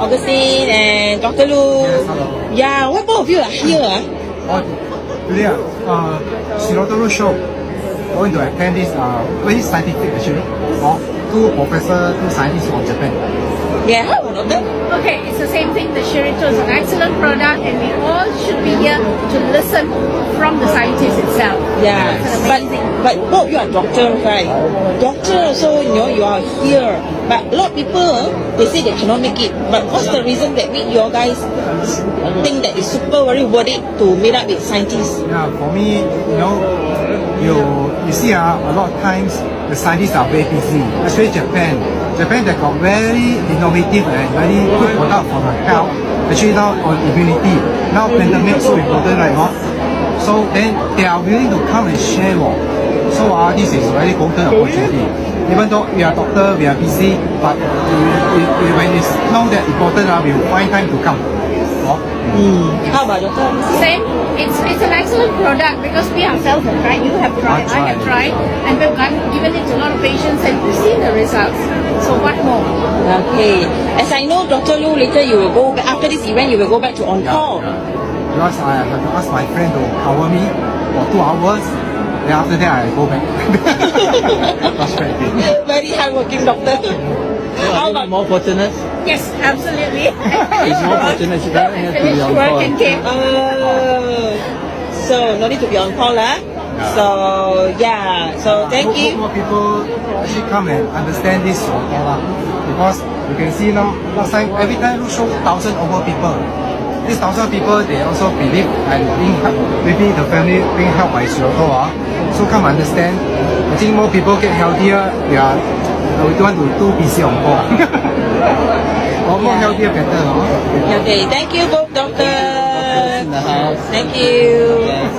Augustine and Dr. Lu. Yes, hello. Yeah, why both of you are here? Today, Shirotoro show going to attend this very scientific actually, two professors, two scientists from Japan. Yeah, how about Doctor? Okay, it's the same thing. The Shirito is an excellent product, and we all should be here to listen from the scientist itself. Yeah, It's amazing. but both you are doctors, right? Doctor, so you are here. But a lot of people, they say they cannot make it. But what's the reason that make you guys think that it's super very worth it to meet up with scientists? Yeah, for me, you see a lot of times the scientists are very busy, especially Japan. Japan, they got very innovative and very good product for the health, actually now on immunity. Now pandemic so important, right? So then they are willing to come and share. So this is very golden opportunity. Even though we are doctor, we are busy, but when it's know that important, we will find time to come. How about Doctor? Same. It's an excellent product because we ourselves have tried. You have tried. I have tried, and we've given it to a lot of patients, and we've seen the results. So what more? Okay. As I know, Dr. Lu, later you will go back, after this event, you will go back to on-call. Because I have to ask my friend to cover me for 2 hours. Then after that, I go back. Frustrating. Very hardworking doctor. How about more fortunate? Yes, absolutely. It's more fortunate. She doesn't have to be Finish on work call. and came. so no need to be on call, huh? So yeah. So thank Hope you. more people actually come and understand this because you can see now, last time, every time you show 1,000 over people. These 1,000 people, they also believe and being helped, maybe the family being helped by Shiroko. So come understand. I think more people get healthier. We don't want to too busy on call. More healthier, better. Okay. Thank you, both doctors. In the house. Thank you. Yes.